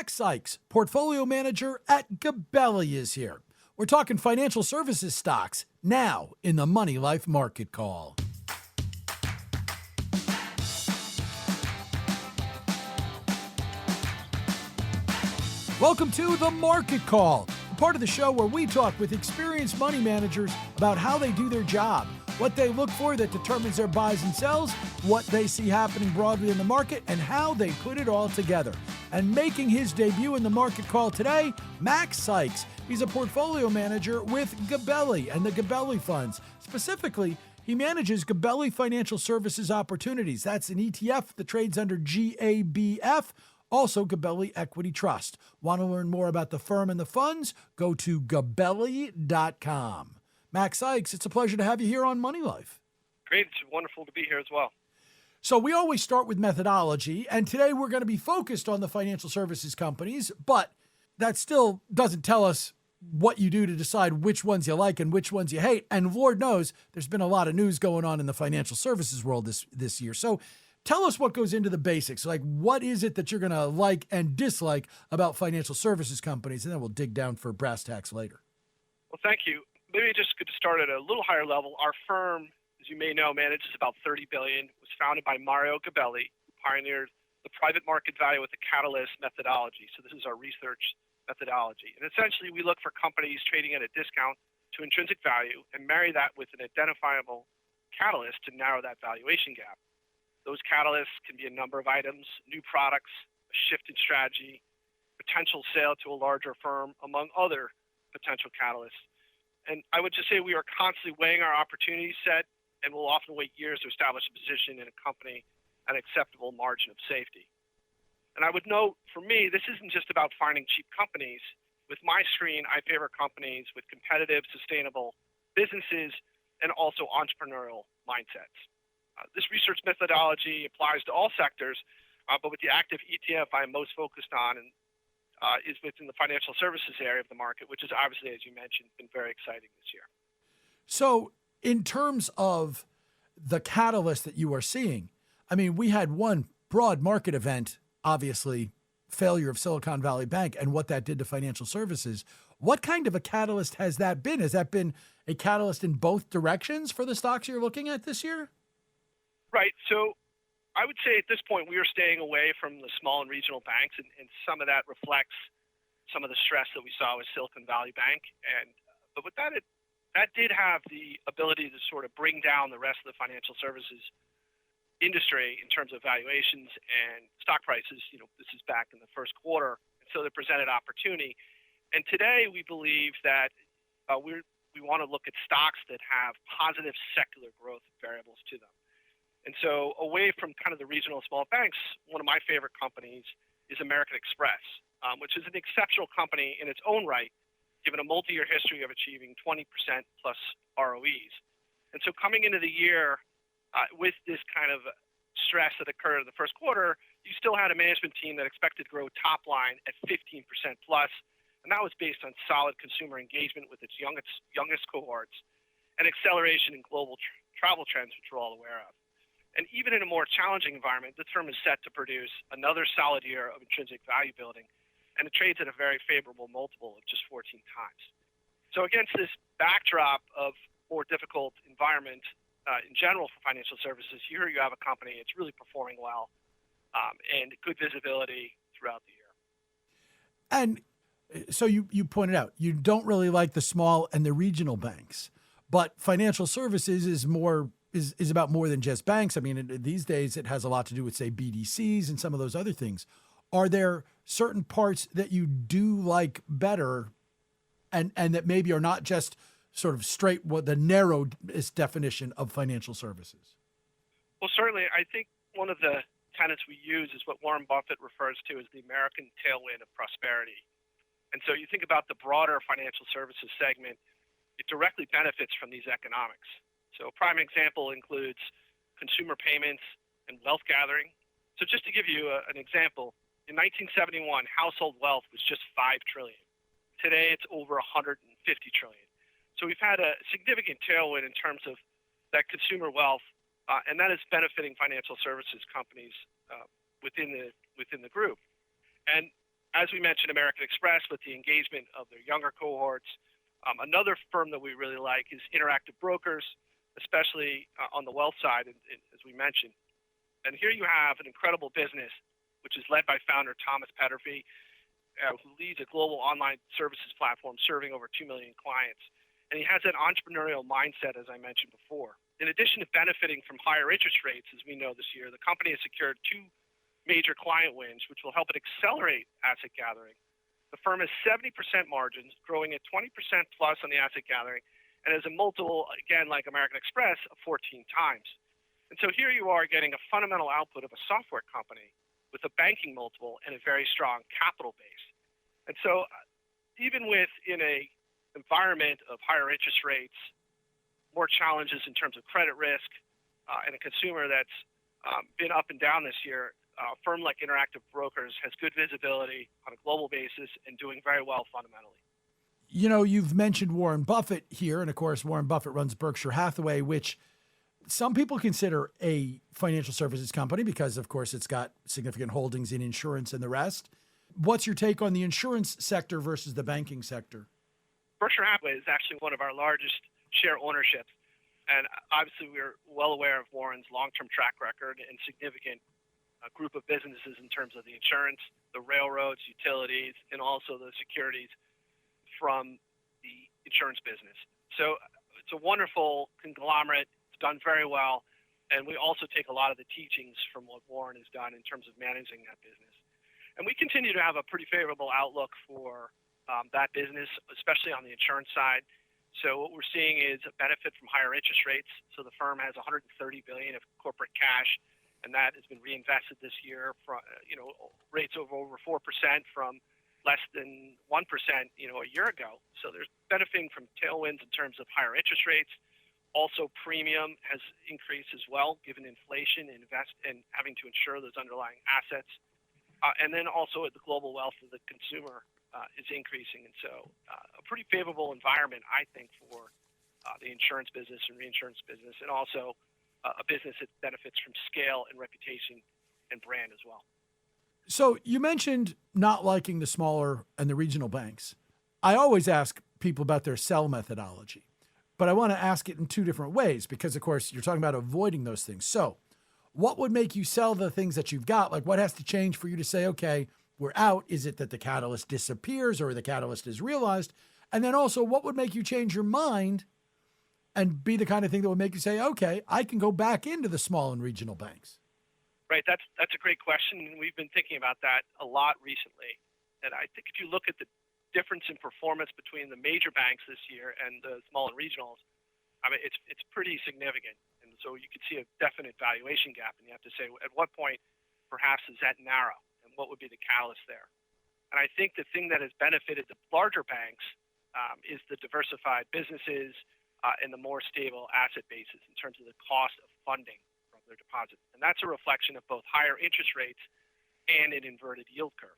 Max Sykes, portfolio manager at Gabelli, is here. We're talking financial services stocks now in the Money Life Market Call. Welcome to the Market Call, a part of the show where we talk with experienced money managers about how they do their job, what they look for that determines their buys and sells, what they see happening broadly in the market, and how they put it all together. And making his debut in the Market Call today, Max Sykes. He's a portfolio manager with Gabelli and the Gabelli funds. Specifically, he manages Gabelli Financial Services Opportunities. That's an ETF that trades under GABF. Also, Gabelli Equity Trust. Want to learn more about the firm and the funds? Go to Gabelli.com. Max Sykes, it's a pleasure to have you here on Money Life. Great. It's wonderful to be here as well. So we always start with methodology, and today we're going to be focused on the financial services companies, but that still doesn't tell us what you do to decide which ones you like and which ones you hate. And Lord knows there's been a lot of news going on in the financial services world this year. So tell us what goes into the basics. Like, what is it that you're going to like and dislike about financial services companies? And then we'll dig down for brass tacks later. Well, thank you. Maybe just to start at a little higher level. Our firm, as you may know, manages about $30 billion. It was founded by Mario Gabelli, who pioneered the private market value with the catalyst methodology. So this is our research methodology. And essentially, we look for companies trading at a discount to intrinsic value and marry that with an identifiable catalyst to narrow that valuation gap. Those catalysts can be a number of items: new products, a shift in strategy, potential sale to a larger firm, among other potential catalysts. And I would just say we are constantly weighing our opportunity set, and we'll often wait years to establish a position in a company at an acceptable margin of safety. And I would note, for me, this isn't just about finding cheap companies. With my screen, I favor companies with competitive, sustainable businesses and also entrepreneurial mindsets. This research methodology applies to all sectors, but with the active ETF I'm most focused on is within the financial services area of the market, which is obviously, as you mentioned, been very exciting this year. So in terms of the catalyst that you are seeing, I mean, we had one broad market event, obviously, failure of Silicon Valley Bank and what that did to financial services. What kind of a catalyst has that been? Has that been a catalyst in both directions for the stocks you're looking at this year? Right. So I would say at this point we are staying away from the small and regional banks, and some of that reflects some of the stress that we saw with Silicon Valley Bank. But with that, that did have the ability to sort of bring down the rest of the financial services industry in terms of valuations and stock prices. You know, this is back in the first quarter, and so they presented opportunity. And today we believe that we want to look at stocks that have positive secular growth variables to them. And so away from kind of the regional small banks, one of my favorite companies is American Express, which is an exceptional company in its own right, given a multi-year history of achieving 20% plus ROEs. And so coming into the year with this kind of stress that occurred in the first quarter, you still had a management team that expected to grow top line at 15% plus. And that was based on solid consumer engagement with its youngest cohorts and acceleration in global travel trends, which we're all aware of. And even in a more challenging environment, the firm is set to produce another solid year of intrinsic value building, and it trades at a very favorable multiple of just 14 times. So against this backdrop of more difficult environment in general for financial services, here you have a company that's really performing well and good visibility throughout the year. And so you pointed out, you don't really like the small and the regional banks, but financial services is about more than just banks. I mean, these days it has a lot to do with, say, BDCs and some of those other things. Are there certain parts that you do like better and that maybe are not just sort of straight what the narrowest definition of financial services? Well, certainly, I think one of the tenets we use is what Warren Buffett refers to as the American tailwind of prosperity. And so you think about the broader financial services segment, it directly benefits from these economics. So a prime example includes consumer payments and wealth gathering. So just to give you an example, in 1971, household wealth was just $5 trillion. Today, it's over $150 trillion. So we've had a significant tailwind in terms of that consumer wealth, and that is benefiting financial services companies within the group. And as we mentioned, American Express with the engagement of their younger cohorts. Another firm that we really like is Interactive Brokers, especially on the wealth side, as we mentioned. And here you have an incredible business, which is led by founder Thomas Petterfy, who leads a global online services platform serving over 2 million clients. And he has that entrepreneurial mindset, as I mentioned before. In addition to benefiting from higher interest rates, as we know this year, the company has secured 2 major client wins, which will help it accelerate asset gathering. The firm has 70% margins, growing at 20% plus on the asset gathering, and has a multiple, again, like American Express, of 14 times. And so here you are getting a fundamental output of a software company with a banking multiple and a very strong capital base. And so even in a environment of higher interest rates, more challenges in terms of credit risk, and a consumer that's been up and down this year, a firm like Interactive Brokers has good visibility on a global basis and doing very well fundamentally. You know, you've mentioned Warren Buffett here, and of course, Warren Buffett runs Berkshire Hathaway, which some people consider a financial services company because, of course, it's got significant holdings in insurance and the rest. What's your take on the insurance sector versus the banking sector? Berkshire Hathaway is actually one of our largest share ownerships. And obviously, we're well aware of Warren's long-term track record and significant group of businesses in terms of the insurance, the railroads, utilities, and also the securities from the insurance business. So it's a wonderful conglomerate. It's done very well. And we also take a lot of the teachings from what Warren has done in terms of managing that business. And we continue to have a pretty favorable outlook for that business, especially on the insurance side. So what we're seeing is a benefit from higher interest rates. So the firm has $130 billion of corporate cash, and that has been reinvested this year from rates of over 4% from less than 1% a year ago. So there's benefiting from tailwinds in terms of higher interest rates. Also, premium has increased as well, given inflation and having to insure those underlying assets. And then also the global wealth of the consumer is increasing. And so a pretty favorable environment, I think, for the insurance business and reinsurance business, and also a business that benefits from scale and reputation and brand as well. So you mentioned not liking the smaller and the regional banks. I always ask people about their sell methodology, but I want to ask it in 2 different ways because, of course, you're talking about avoiding those things. So what would make you sell the things that you've got? Like, what has to change for you to say, okay, we're out? Is it that the catalyst disappears or the catalyst is realized? And then also, what would make you change your mind and be the kind of thing that would make you say, okay, I can go back into the small and regional banks? Right. That's a great question. And we've been thinking about that a lot recently. And I think if you look at the difference in performance between the major banks this year and the small and regionals, I mean, it's pretty significant. And so you could see a definite valuation gap. And you have to say, at what point perhaps does that narrow? And what would be the catalyst there? And I think the thing that has benefited the larger banks is the diversified businesses and the more stable asset bases in terms of the cost of funding from their deposits. And that's a reflection of both higher interest rates and an inverted yield curve.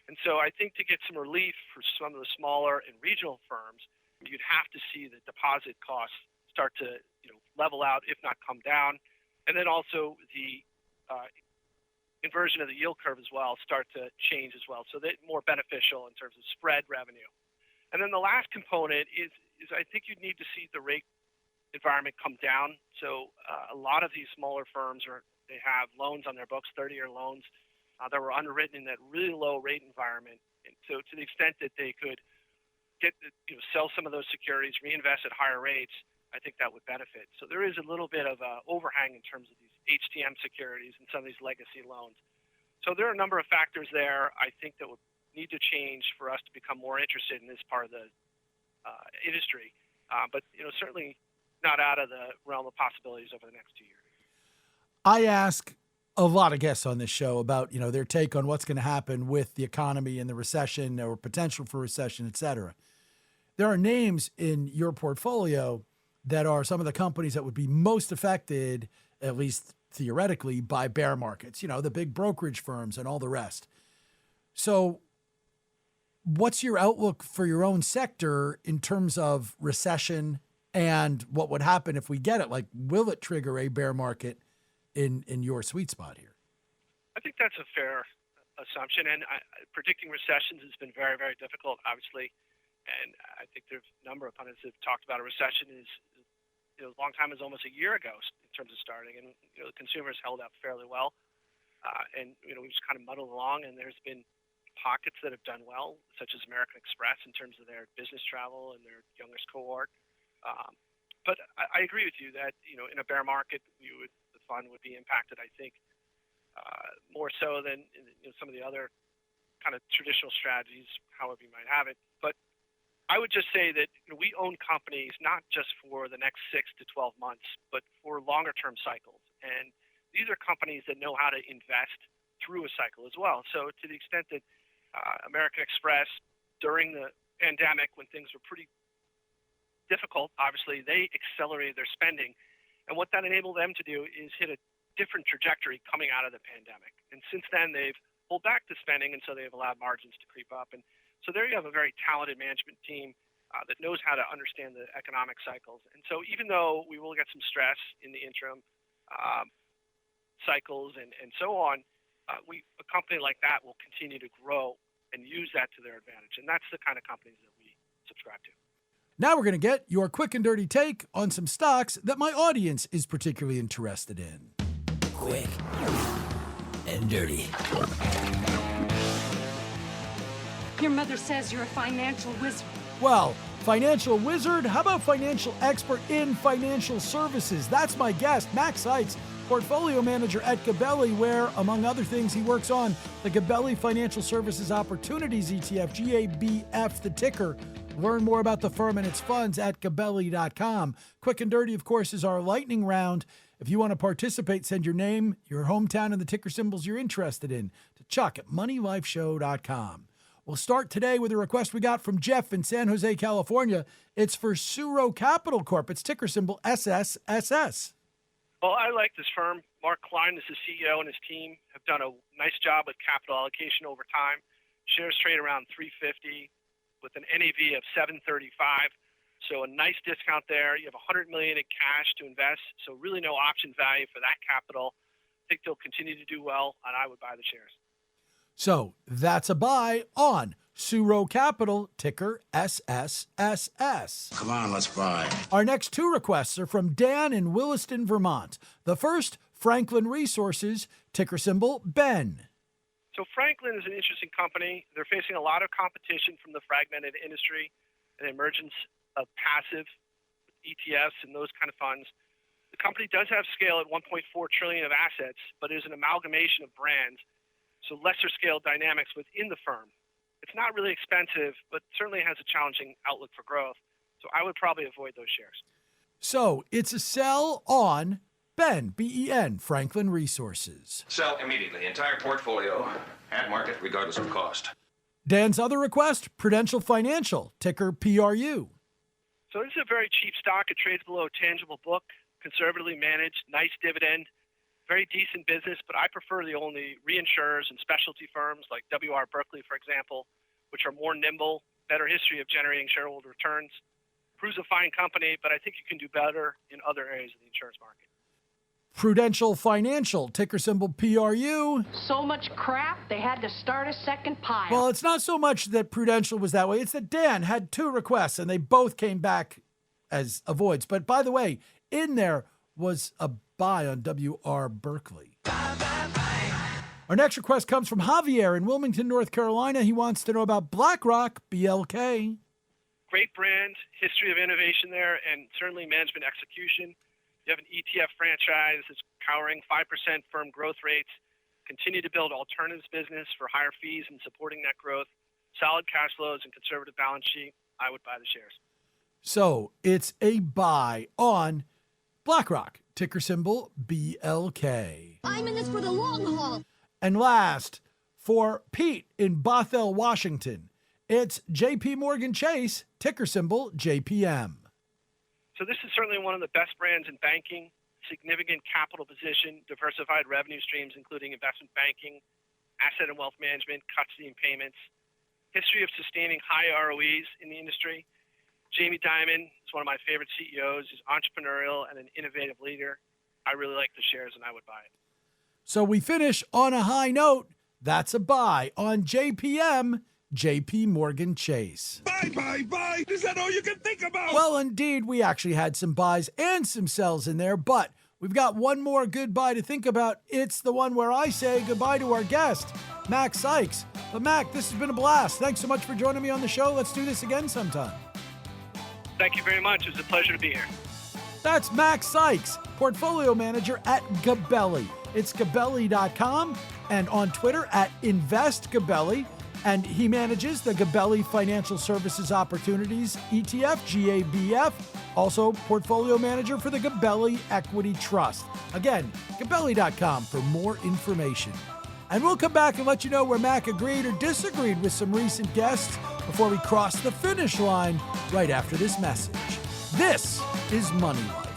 And so I think to get some relief for some of the smaller and regional firms, you'd have to see the deposit costs start to level out, if not come down. And then also the inversion of the yield curve as well start to change as well. So they're more beneficial in terms of spread revenue. And then the last component is I think you'd need to see the rate environment come down. So a lot of these smaller firms they have loans on their books, 30-year loans that were underwritten in that really low rate environment. And so to the extent that they could get sell some of those securities, reinvest at higher rates, I think that would benefit. So there is a little bit of a overhang in terms of these HTM securities and some of these legacy loans. So there are a number of factors there I think that would need to change for us to become more interested in this part of the industry. But certainly not out of the realm of possibilities over the next 2 years. I ask a lot of guests on this show about, their take on what's going to happen with the economy and the recession or potential for recession, et cetera. There are names in your portfolio that are some of the companies that would be most affected, at least theoretically, by bear markets, the big brokerage firms and all the rest. So what's your outlook for your own sector in terms of recession and what would happen if we get it? Like, will it trigger a bear market in your sweet spot here? I think that's a fair assumption. And predicting recessions has been very, very difficult, obviously. And I think there's a number of pundits that have talked about a recession is, a long time is almost a year ago in terms of starting. And, the consumers held up fairly well. And, we just kind of muddled along, and there's been pockets that have done well, such as American Express in terms of their business travel and their youngest cohort. But I agree with you that, in a bear market, the fund would be impacted, I think, more so than some of the other kind of traditional strategies, however you might have it. But I would just say that we own companies not just for the next 6 to 12 months, but for longer term cycles. And these are companies that know how to invest through a cycle as well. So to the extent that American Express, during the pandemic, when things were pretty difficult, obviously they accelerated their spending. And what that enabled them to do is hit a different trajectory coming out of the pandemic. And since then, they've pulled back the spending, and so they've allowed margins to creep up. And so there you have a very talented management team that knows how to understand the economic cycles. And so even though we will get some stress in the interim cycles and so on, a company like that will continue to grow and use that to their advantage. And that's the kind of companies that we subscribe to. Now we're going to get your quick and dirty take on some stocks that my audience is particularly interested in. Quick and dirty. Your mother says you're a financial wizard. Well, financial wizard? How about financial expert in financial services? That's my guest, Max Sykes, portfolio manager at Gabelli, where, among other things, he works on the Gabelli Financial Services Opportunities ETF, GABF, the ticker. Learn more about the firm and its funds at Gabelli.com. Quick and dirty, of course, is our lightning round. If you want to participate, send your name, your hometown, and the ticker symbols you're interested in to Chuck at MoneyLifeShow.com. We'll start today with a request we got from Jeff in San Jose, California. It's for Suro Capital Corp. Its ticker symbol SSSS. Well, I like this firm. Mark Klein is the CEO, and his team have done a nice job with capital allocation over time. Shares trade around $350 with an NAV of $735. So a nice discount there. You have $100 million in cash to invest, so really no option value for that capital. I think they'll continue to do well, and I would buy the shares. So that's a buy on Suro Capital, ticker SSSS. Come on, let's buy. Our next two requests are from Dan in Williston, Vermont. The first, Franklin Resources, ticker symbol BEN. So Franklin is an interesting company. They're facing a lot of competition from the fragmented industry and the emergence of passive ETFs and those kind of funds. The company does have scale at $1.4 trillion of assets, but is an amalgamation of brands, so lesser scale dynamics within the firm. It's not really expensive, but certainly has a challenging outlook for growth. So I would probably avoid those shares. So it's a sell on BEN, B-E-N, Franklin Resources. Sell immediately. Entire portfolio at market, regardless of cost. Dan's other request, Prudential Financial, ticker PRU. So this is a very cheap stock. It trades below tangible book, conservatively managed, nice dividend, very decent business, but I prefer the only reinsurers and specialty firms like W.R. Berkley, for example, which are more nimble, better history of generating shareholder returns. Pru's a fine company, but I think you can do better in other areas of the insurance market. Prudential Financial, ticker symbol PRU. So much crap, they had to start a second pile. Well, it's not so much that Prudential was that way. It's that Dan had two requests, and they both came back as avoids. But by the way, in there was a buy on W.R. Berkley. Our next request comes from Javier in Wilmington, North Carolina. He wants to know about BlackRock, BLK. Great brand, history of innovation there, and certainly management execution. You have an ETF franchise that's powering 5% firm growth rates, continue to build alternatives business for higher fees and supporting that growth, solid cash flows and conservative balance sheet. I would buy the shares. So it's a buy on BlackRock, ticker symbol BLK. I'm in this for the long haul. And last, for Pete in Bothell, Washington, it's JP Morgan Chase, ticker symbol JPM. So this is certainly one of the best brands in banking, significant capital position, diversified revenue streams, including investment banking, asset and wealth management, custody and payments, history of sustaining high ROEs in the industry. Jamie Dimon is one of my favorite CEOs. He's entrepreneurial and an innovative leader. I really like the shares and I would buy it. So we finish on a high note. That's a buy on JPM, JP Morgan Chase. Buy. Is that all you can think about? Well, indeed, we actually had some buys and some sells in there, but we've got one more good buy to think about. It's the one where I say goodbye to our guest, Mac Sykes. But Mac, this has been a blast. Thanks so much for joining me on the show. Let's do this again sometime. Thank you very much. It was a pleasure to be here. That's Mac Sykes, portfolio manager at Gabelli. It's Gabelli.com and on Twitter at InvestGabelli. And he manages the Gabelli Financial Services Opportunities ETF, GABF, also portfolio manager for the Gabelli Equity Trust. Again, Gabelli.com for more information. And we'll come back and let you know where Mac agreed or disagreed with some recent guests before we cross the finish line right after this message. This is Money Life.